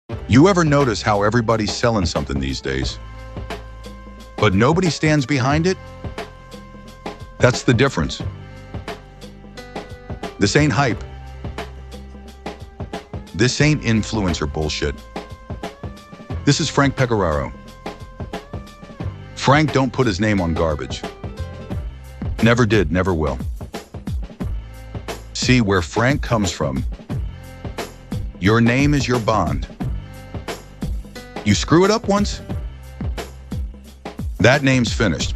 You ever notice how everybody's selling something these days, but nobody stands behind it? That's the difference. This ain't hype. This ain't influencer bullshit. This is Frank Pecoraro. Frank don't put his name on garbage. Never did, never will. See, where Frank comes from, your name is your bond. You screw it up once, that name's finished.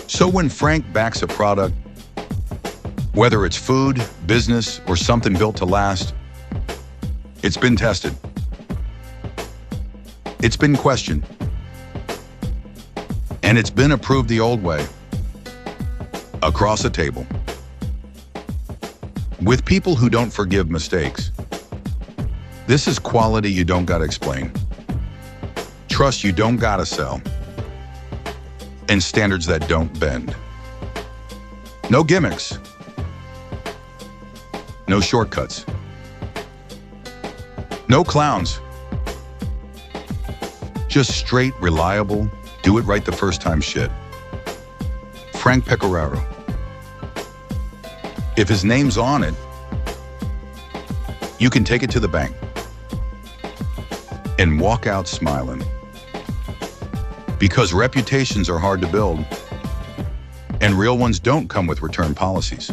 So when Frank backs a product, whether it's food, business, or something built to last, it's been tested. It's been questioned. And it's been approved the old way, across a table. With people who don't forgive mistakes. This is quality you don't gotta explain. Trust you don't gotta sell. And standards that don't bend. No gimmicks. No shortcuts. No clowns. Just straight, reliable, do it right the first time shit. Frank Pecoraro. If his name's on it, you can take it to the bank and walk out smiling. Because reputations are hard to build, and real ones don't come with return policies.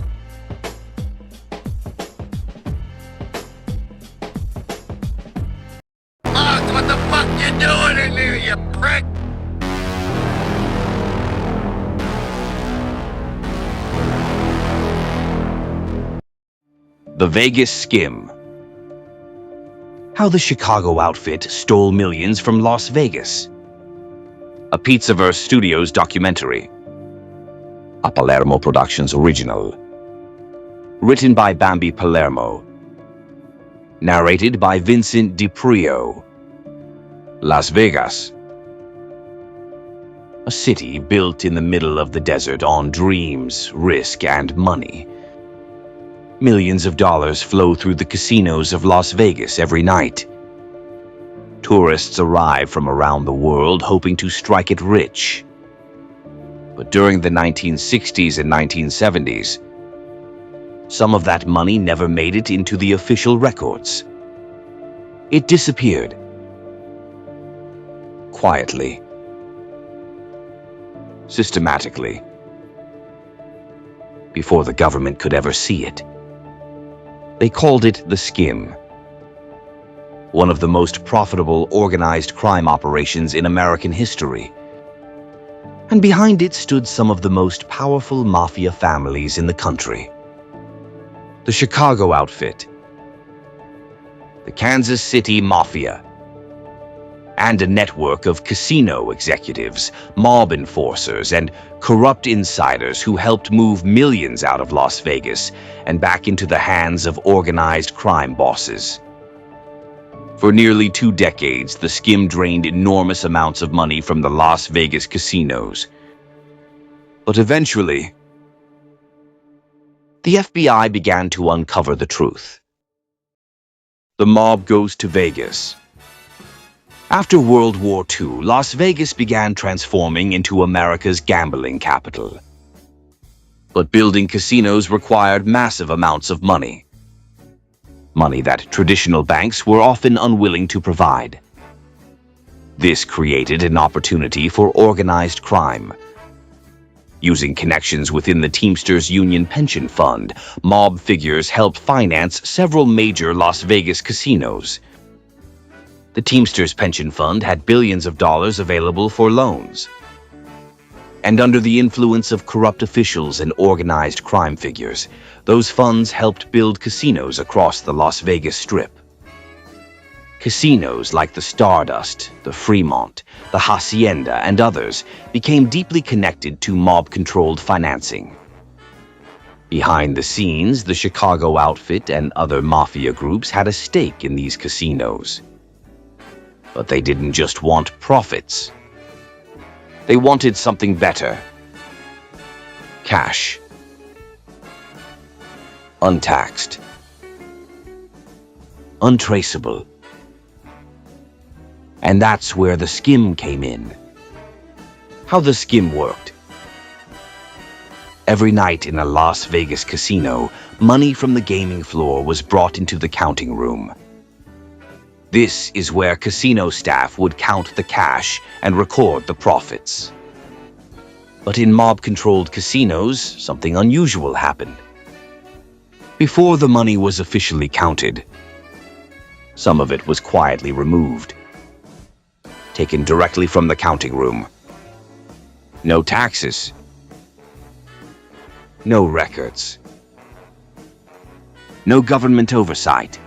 What the fuck you doing in there, you prick? The Vegas Skim. How the Chicago outfit stole millions from Las Vegas. A Pizzaverse Studios documentary. A Palermo Productions original. Written by Bambi Palermo. Narrated by Vincent DiPrio. Las Vegas. A city built in the middle of the desert on dreams, risk, and money. Millions of dollars flow through the casinos of Las Vegas every night. Tourists arrive from around the world hoping to strike it rich. But during the 1960s and 1970s, some of that money never made it into the official records. It disappeared. Quietly. Systematically. Before the government could ever see it. They called it the Skim. One of the most profitable organized crime operations in American history. And behind it stood some of the most powerful mafia families in the country. The Chicago outfit. The Kansas City Mafia. And a network of casino executives, mob enforcers, and corrupt insiders who helped move millions out of Las Vegas and back into the hands of organized crime bosses. For nearly 2 decades, the Skim drained enormous amounts of money from the Las Vegas casinos. But eventually, the FBI began to uncover the truth. The mob goes to Vegas. After World War II, Las Vegas began transforming into America's gambling capital. But building casinos required massive amounts of money. Money that traditional banks were often unwilling to provide. This created an opportunity for organized crime. Using connections within the Teamsters Union Pension Fund, mob figures helped finance several major Las Vegas casinos. The Teamsters Pension Fund had billions of dollars available for loans. And under the influence of corrupt officials and organized crime figures, those funds helped build casinos across the Las Vegas Strip. Casinos like the Stardust, the Fremont, the Hacienda, and others became deeply connected to mob-controlled financing. Behind the scenes, the Chicago outfit and other mafia groups had a stake in these casinos. But they didn't just want profits. They wanted something better. Cash. Untaxed. Untraceable. And that's where the Skim came in. How the Skim worked. Every night in a Las Vegas casino, money from the gaming floor was brought into the counting room. This is where casino staff would count the cash and record the profits. But in mob-controlled casinos, something unusual happened. Before the money was officially counted, some of it was quietly removed, taken directly from the counting room. No taxes, no records, no government oversight.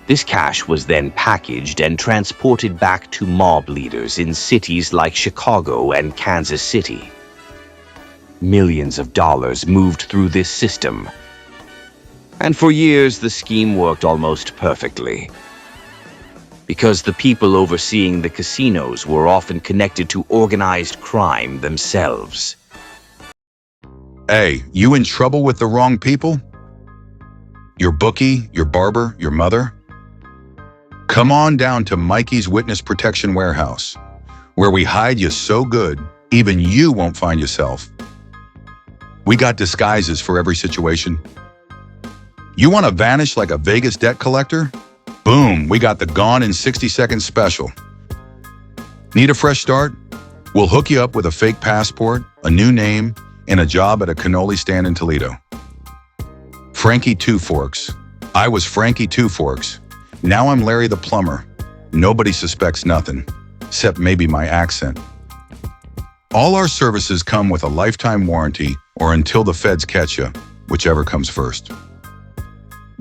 This cash was then packaged and transported back to mob leaders in cities like Chicago and Kansas City. Millions of dollars moved through this system. And for years, the scheme worked almost perfectly. Because the people overseeing the casinos were often connected to organized crime themselves. Hey, you in trouble with the wrong people? Your bookie, your barber, your mother? Come on down to Mikey's Witness Protection Warehouse, where we hide you so good, even you won't find yourself. We got disguises for every situation. You want to vanish like a Vegas debt collector? Boom, we got the Gone in 60 Seconds special. Need a fresh start? We'll hook you up with a fake passport, a new name, and a job at a cannoli stand in Toledo. Frankie Two Forks. I was Frankie Two Forks. Now I'm Larry the Plumber. Nobody suspects nothing, except maybe my accent. All our services come with a lifetime warranty or until the feds catch you, whichever comes first.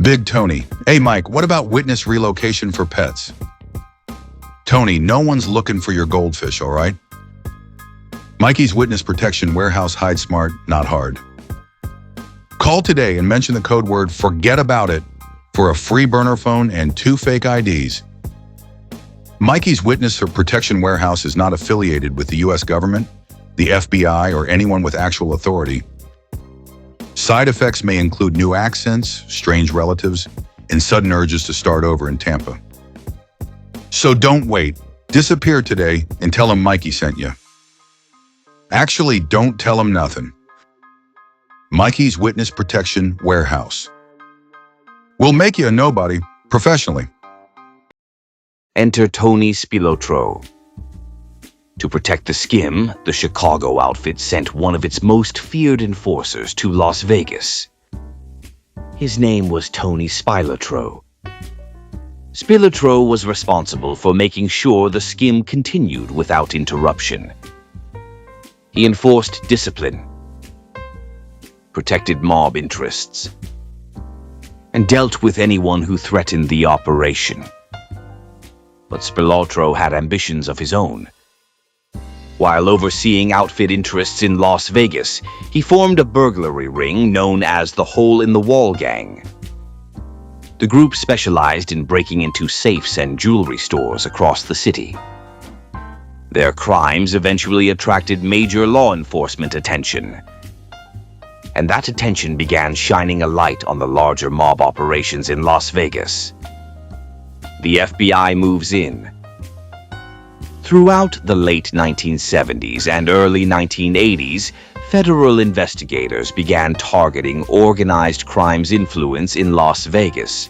Big Tony. Hey Mike, what about witness relocation for pets? Tony, no one's looking for your goldfish, all right? Mikey's Witness Protection Warehouse, hide smart, not hard. Call today and mention the code word "forget about it" for a free burner phone and 2 fake IDs. Mikey's Witness Protection Warehouse is not affiliated with the U.S. government, the FBI, or anyone with actual authority. Side effects may include new accents, strange relatives, and sudden urges to start over in Tampa. So don't wait. Disappear today and tell him Mikey sent you. Actually, don't tell him nothing. Mikey's Witness Protection Warehouse. We'll make you a nobody, professionally. Enter Tony Spilotro. To protect the Skim, the Chicago outfit sent one of its most feared enforcers to Las Vegas. His name was Tony Spilotro. Spilotro was responsible for making sure the Skim continued without interruption. He enforced discipline, protected mob interests, and dealt with anyone who threatened the operation. But Spilotro had ambitions of his own. While overseeing outfit interests in Las Vegas, he formed a burglary ring known as the Hole in the Wall Gang. The group specialized in breaking into safes and jewelry stores across the city. Their crimes eventually attracted major law enforcement attention. And that attention began shining a light on the larger mob operations in Las Vegas. The FBI moves in. Throughout the late 1970s and early 1980s, federal investigators began targeting organized crime's influence in Las Vegas.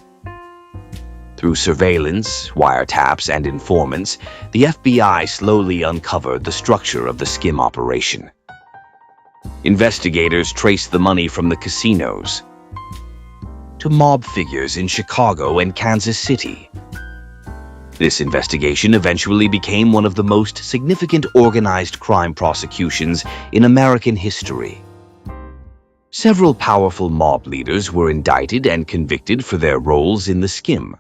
Through surveillance, wiretaps, and informants, the FBI slowly uncovered the structure of the Skim operation. Investigators traced the money from the casinos to mob figures in Chicago and Kansas City. This investigation eventually became one of the most significant organized crime prosecutions in American history. Several powerful mob leaders were indicted and convicted for their roles in the Skim.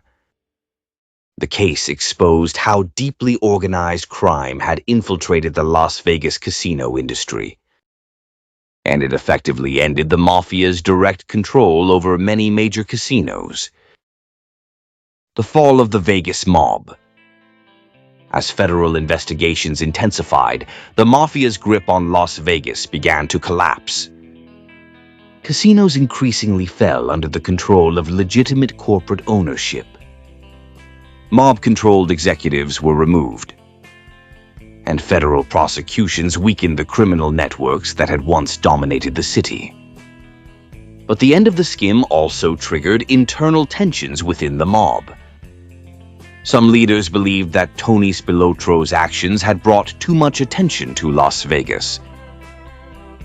The case exposed how deeply organized crime had infiltrated the Las Vegas casino industry. And it effectively ended the Mafia's direct control over many major casinos. The fall of the Vegas mob. As federal investigations intensified, the Mafia's grip on Las Vegas began to collapse. Casinos increasingly fell under the control of legitimate corporate ownership. mob-controlled executives were removed, and federal prosecutions weakened the criminal networks that had once dominated the city. But the end of the Skim also triggered internal tensions within the mob. Some leaders believed that Tony Spilotro's actions had brought too much attention to Las Vegas.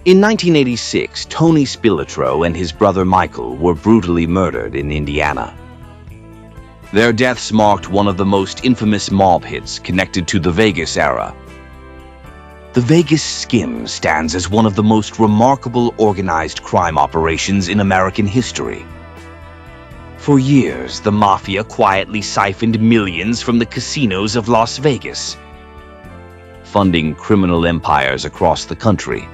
In 1986, Tony Spilotro and his brother Michael were brutally murdered in Indiana. Their deaths marked one of the most infamous mob hits connected to the Vegas era. The Vegas Skim stands as one of the most remarkable organized crime operations in American history. For years, the Mafia quietly siphoned millions from the casinos of Las Vegas, funding criminal empires across the country.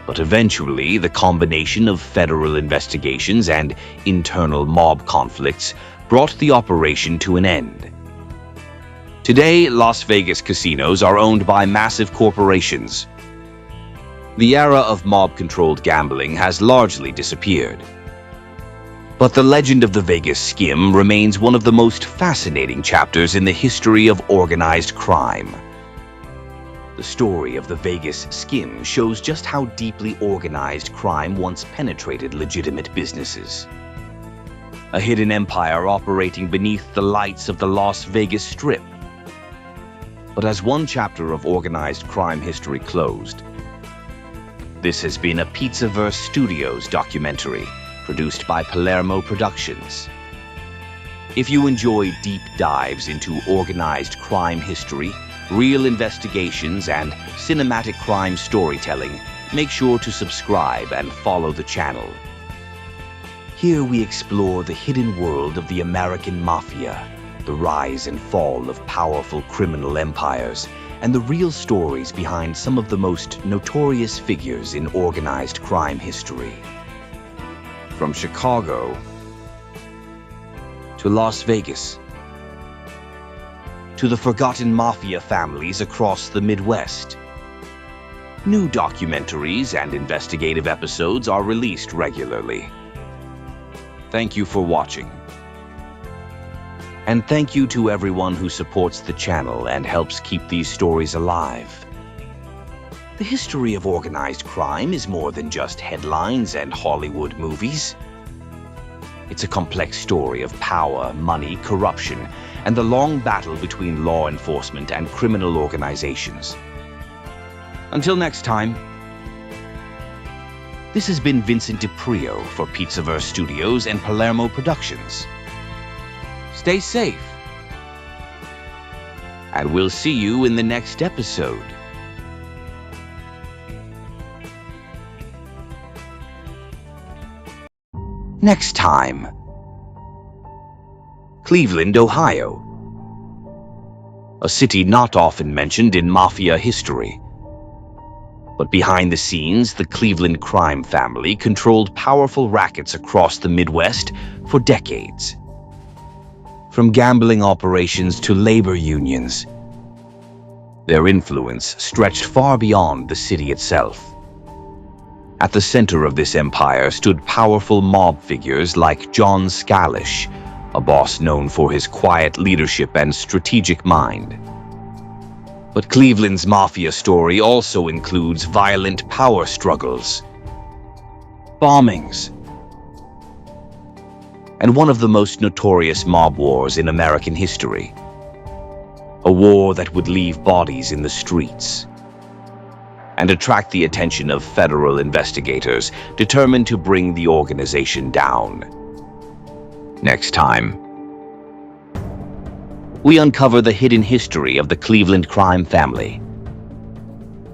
But eventually, the combination of federal investigations and internal mob conflicts brought the operation to an end. Today, Las Vegas casinos are owned by massive corporations. The era of mob-controlled gambling has largely disappeared. But the legend of the Vegas Skim remains one of the most fascinating chapters in the history of organized crime. The story of the Vegas Skim shows just how deeply organized crime once penetrated legitimate businesses. A hidden empire operating beneath the lights of the Las Vegas Strip. But as one chapter of organized crime history closed, this has been a Pizzaverse Studios documentary produced by Palermo Productions. If you enjoy deep dives into organized crime history, real investigations, and cinematic crime storytelling, make sure to subscribe and follow the channel. Here we explore the hidden world of the American Mafia, the rise and fall of powerful criminal empires, and the real stories behind some of the most notorious figures in organized crime history. From Chicago to Las Vegas, to the forgotten Mafia families across the Midwest. New documentaries and investigative episodes are released regularly. Thank you for watching. And thank you to everyone who supports the channel and helps keep these stories alive. The history of organized crime is more than just headlines and Hollywood movies. It's a complex story of power, money, corruption, and the long battle between law enforcement and criminal organizations. Until next time, this has been Vincent DiPrio for Pizzaverse Studios and Palermo Productions. Stay safe, and we'll see you in the next episode. Next time, Cleveland, Ohio. A city not often mentioned in Mafia history. But behind the scenes, the Cleveland crime family controlled powerful rackets across the Midwest for decades. From gambling operations to labor unions, their influence stretched far beyond the city itself. At the center of this empire stood powerful mob figures like John Scalish, a boss known for his quiet leadership and strategic mind. But Cleveland's Mafia story also includes violent power struggles, bombings, and one of the most notorious mob wars in American history. A war that would leave bodies in the streets and attract the attention of federal investigators determined to bring the organization down. Next time, we uncover the hidden history of the Cleveland crime family,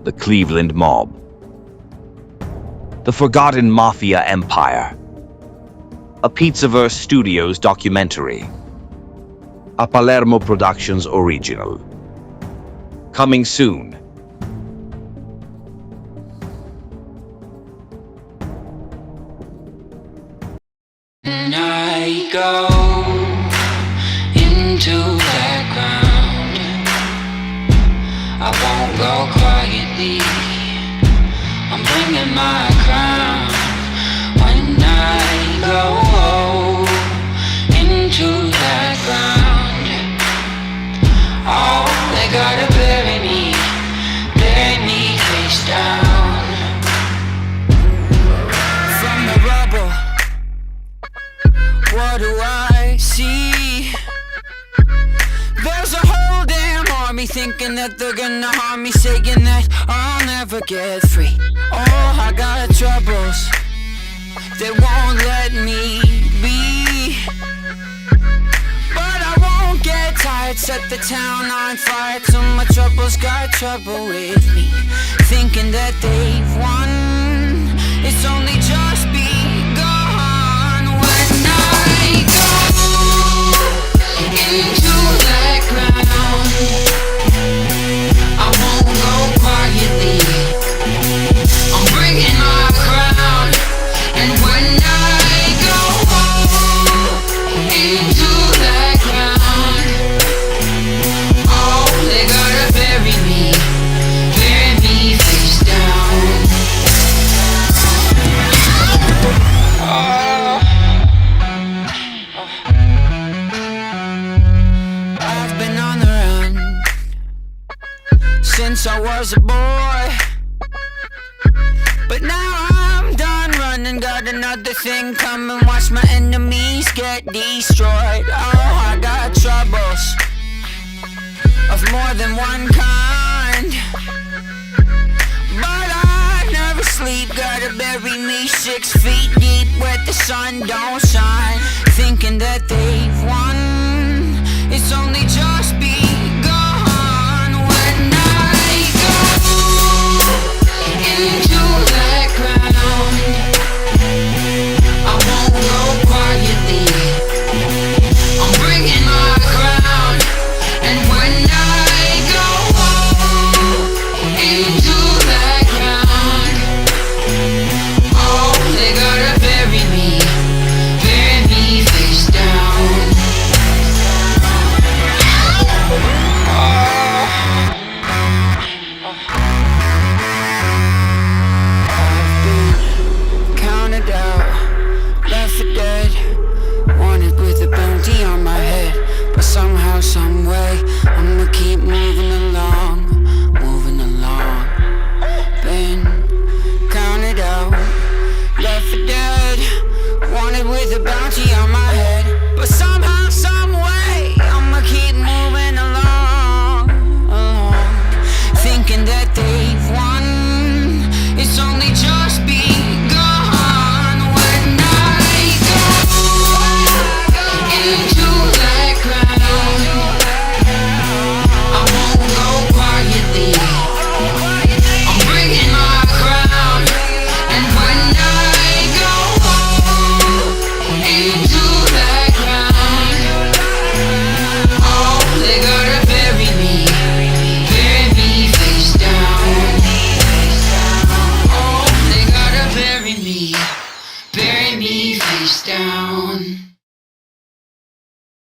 the Cleveland Mob, the forgotten Mafia empire, a Pizzaverse Studios documentary, a Palermo Productions original. Coming soon. And I go into that ground, I won't go quietly, I'm bringing my crown. When I go into that ground, thinking that they're gonna harm me, saying that I'll never get free. Oh, I got troubles, they won't let me be. But I won't get tired, set the town on fire till my troubles got trouble with me. Thinking that they've won, it's only just begun. When I go into that ground, I won't go quietly, I'm bringing my crown. And when I go into that ground, oh, they gotta bury me face down. I've been on the run since I was a boy, but now I'm done running, got another thing coming. Watch my enemies get destroyed. Oh, I got troubles of more than one kind, but I never sleep, gotta bury me 6 feet deep where the sun don't shine. Thinking that they've won,